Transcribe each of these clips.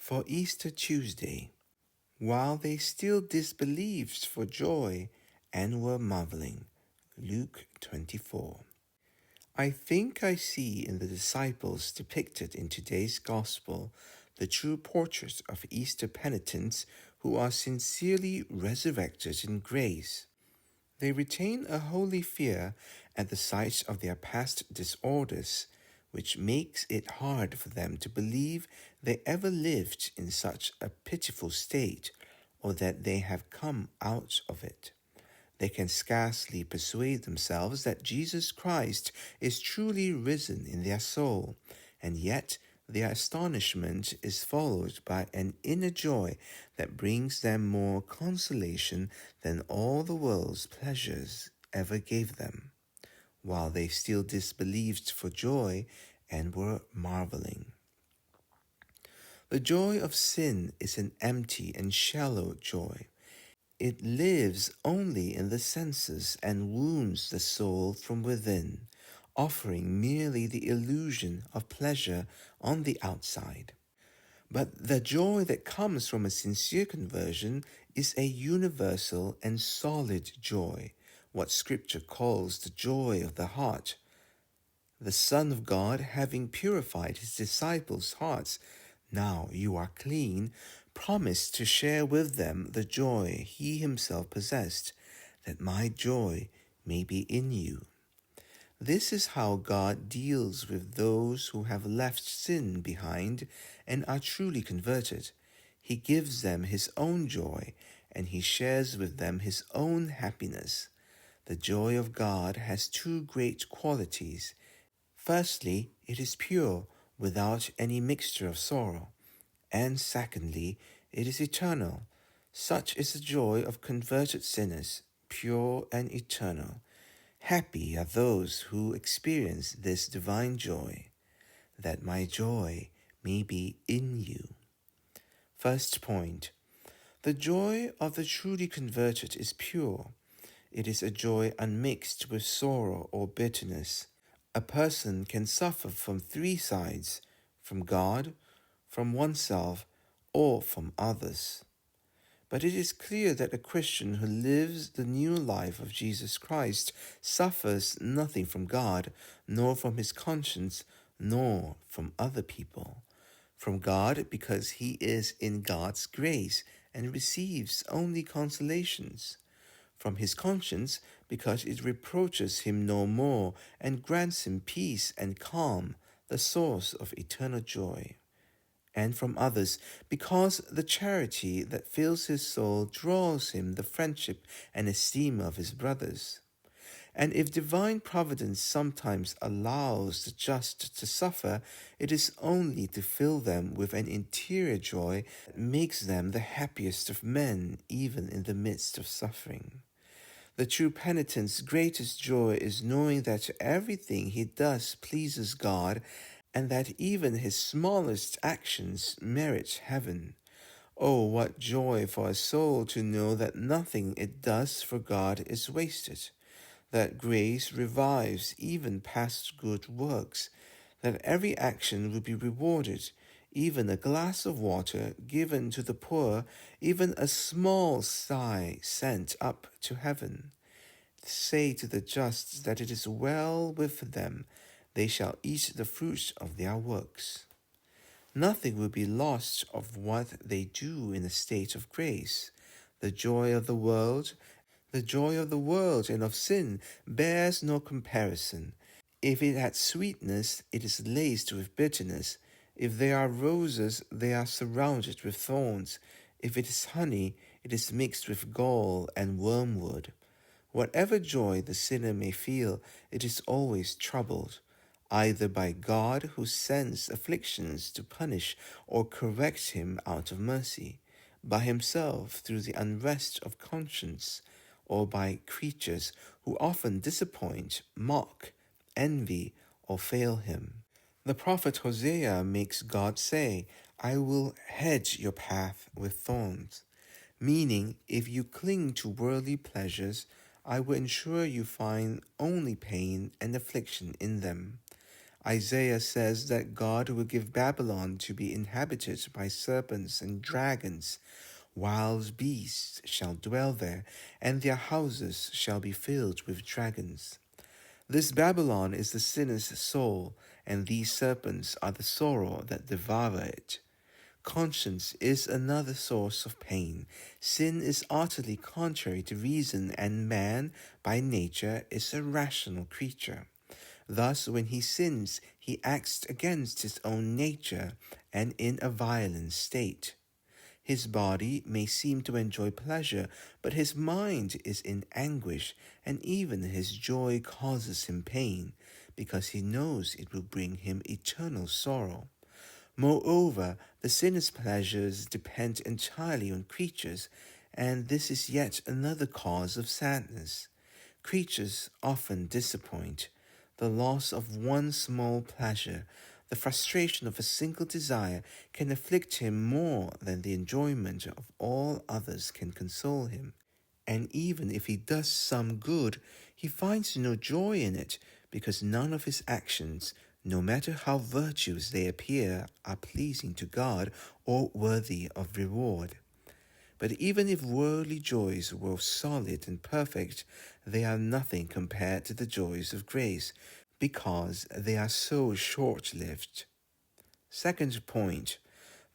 For Easter Tuesday, while they still disbelieved for joy and were marveling. Luke 24. I think I see in the disciples depicted in today's Gospel the true portrait of Easter penitents who are sincerely resurrected in grace. They retain a holy fear at the sight of their past disorders, which makes it hard for them to believe they ever lived in such a pitiful state, or that they have come out of it. They can scarcely persuade themselves that Jesus Christ is truly risen in their soul, and yet their astonishment is followed by an inner joy that brings them more consolation than all the world's pleasures ever gave them, while they still disbelieved for joy and were marveling. The joy of sin is an empty and shallow joy. It lives only in the senses and wounds the soul from within, offering merely the illusion of pleasure on the outside. But the joy that comes from a sincere conversion is a universal and solid joy, what Scripture calls the joy of the heart. The Son of God, having purified his disciples' hearts, now you are clean, promised to share with them the joy he himself possessed, that my joy may be in you. This is how God deals with those who have left sin behind and are truly converted. He gives them his own joy, and he shares with them his own happiness. The joy of God has two great qualities. Firstly, it is pure, without any mixture of sorrow. And secondly, it is eternal. Such is the joy of converted sinners, pure and eternal. Happy are those who experience this divine joy, that my joy may be in you. First point, the joy of the truly converted is pure. It is a joy unmixed with sorrow or bitterness. A person can suffer from three sides: from God, from oneself, or from others. But it is clear that a Christian who lives the new life of Jesus Christ suffers nothing from God, nor from his conscience, nor from other people. From God, because he is in God's grace and receives only consolations. From his conscience, because it reproaches him no more and grants him peace and calm, the source of eternal joy. And from others, because the charity that fills his soul draws him the friendship and esteem of his brothers. And if divine providence sometimes allows the just to suffer, it is only to fill them with an interior joy that makes them the happiest of men, even in the midst of suffering. The true penitent's greatest joy is knowing that everything he does pleases God, and that even his smallest actions merit heaven. Oh, what joy for a soul to know that nothing it does for God is wasted, that grace revives even past good works, that every action will be rewarded, even a glass of water given to the poor, even a small sigh sent up to heaven. Say to the just that it is well with them, they shall eat the fruit of their works. Nothing will be lost of what they do in a state of grace. The joy of the world and of sin bears no comparison. If it had sweetness, it is laced with bitterness. If they are roses, they are surrounded with thorns. If it is honey, it is mixed with gall and wormwood. Whatever joy the sinner may feel, it is always troubled, either by God, who sends afflictions to punish or correct him out of mercy, by himself through the unrest of conscience, or by creatures who often disappoint, mock, envy, or fail him. The prophet Hosea makes God say, I will hedge your path with thorns, meaning if you cling to worldly pleasures, I will ensure you find only pain and affliction in them. Isaiah says that God will give Babylon to be inhabited by serpents and dragons. Wild beasts shall dwell there, and their houses shall be filled with dragons. This Babylon is the sinner's soul, and these serpents are the sorrow that devour it. Conscience is another source of pain. Sin is utterly contrary to reason, and man, by nature, is a rational creature. Thus, when he sins, he acts against his own nature and in a violent state. His body may seem to enjoy pleasure, but his mind is in anguish, and even his joy causes him pain, because he knows it will bring him eternal sorrow. Moreover, the sinner's pleasures depend entirely on creatures, and this is yet another cause of sadness. Creatures often disappoint. The loss of one small pleasure, the frustration of a single desire, can afflict him more than the enjoyment of all others can console him. And even if he does some good, he finds no joy in it, because none of his actions, no matter how virtuous they appear, are pleasing to God or worthy of reward. But even if worldly joys were solid and perfect, they are nothing compared to the joys of grace, because they are so short-lived. Second point,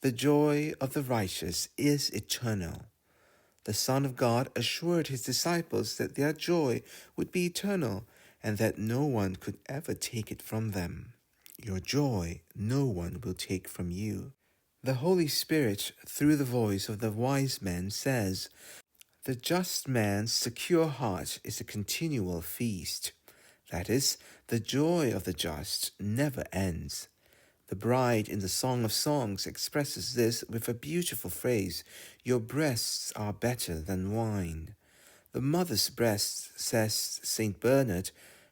the joy of the righteous is eternal. The Son of God assured his disciples that their joy would be eternal, and that no one could ever take it from them. Your joy no one will take from you. The Holy Spirit, through the voice of the wise men, says, "The just man's secure heart is a continual feast." That is, the joy of the just never ends. The bride in the Song of Songs expresses this with a beautiful phrase, "Your breasts are better than wine." The mother's breast, says St. Bernard,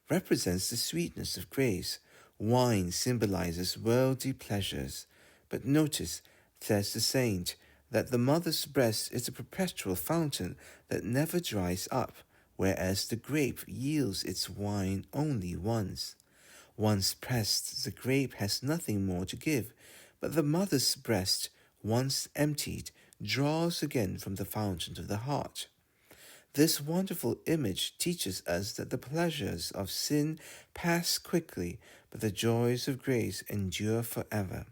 represents the sweetness of grace. Wine symbolizes worldly pleasures. But notice, says the saint, that the mother's breast is a perpetual fountain that never dries up, whereas the grape yields its wine only once. Once pressed, the grape has nothing more to give, but the mother's breast, once emptied, draws again from the fountain of the heart. This wonderful image teaches us that the pleasures of sin pass quickly, but the joys of grace endure forever.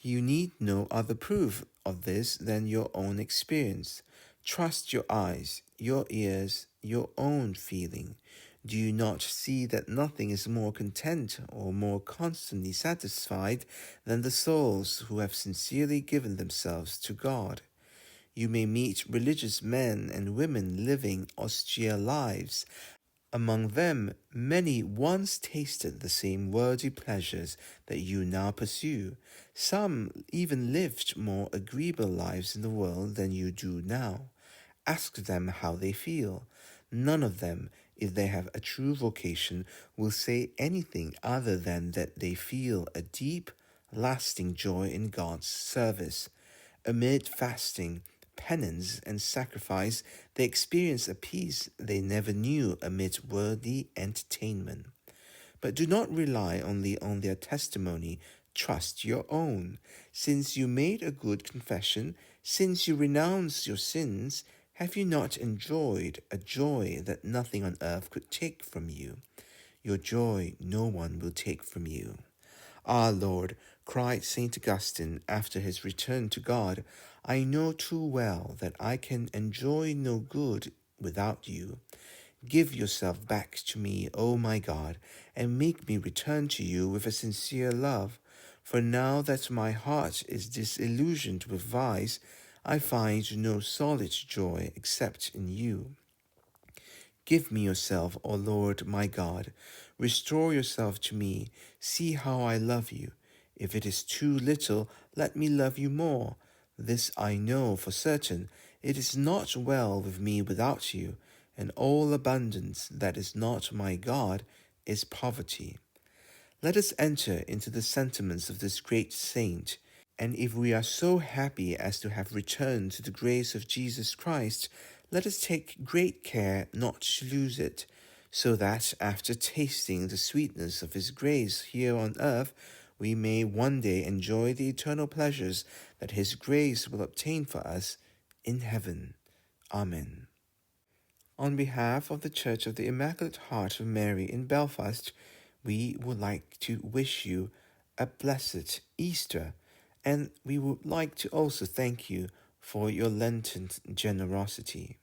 You need no other proof of this than your own experience. Trust your eyes, your ears, your own feeling. Do you not see that nothing is more content or more constantly satisfied than the souls who have sincerely given themselves to God? You may meet religious men and women living austere lives. Among them, many once tasted the same worldly pleasures that you now pursue. Some even lived more agreeable lives in the world than you do now. Ask them how they feel. None of them, if they have a true vocation, will say anything other than that they feel a deep, lasting joy in God's service. Amid fasting, penance, and sacrifice, they experience a peace they never knew amid worldly entertainment. But do not rely only on their testimony, trust your own. Since you made a good confession, since you renounced your sins, have you not enjoyed a joy that nothing on earth could take from you? Your joy no one will take from you. "Ah, Lord," cried St. Augustine after his return to God, "I know too well that I can enjoy no good without you. Give yourself back to me, O my God, and make me return to you with a sincere love. For now that my heart is disillusioned with vice, I find no solid joy except in you. Give me yourself, O Lord my God. Restore yourself to me. See how I love you. If it is too little, let me love you more. This I know for certain. It is not well with me without you, and all abundance that is not my God is poverty." Let us enter into the sentiments of this great saint, and if we are so happy as to have returned to the grace of Jesus Christ, let us take great care not to lose it. so that after tasting the sweetness of His grace here on earth, we may one day enjoy the eternal pleasures that His grace will obtain for us in heaven. Amen. On behalf of the Church of the Immaculate Heart of Mary in Belfast, we would like to wish you a blessed Easter, and we would like to also thank you for your Lenten generosity.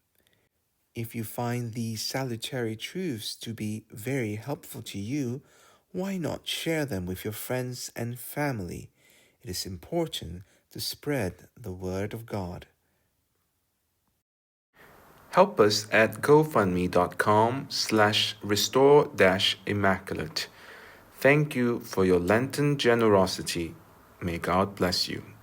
If you find these salutary truths to be very helpful to you, why not share them with your friends and family? It is important to spread the word of God. Help us at gofundme.com/restore-immaculate. Thank you for your Lenten generosity. May God bless you.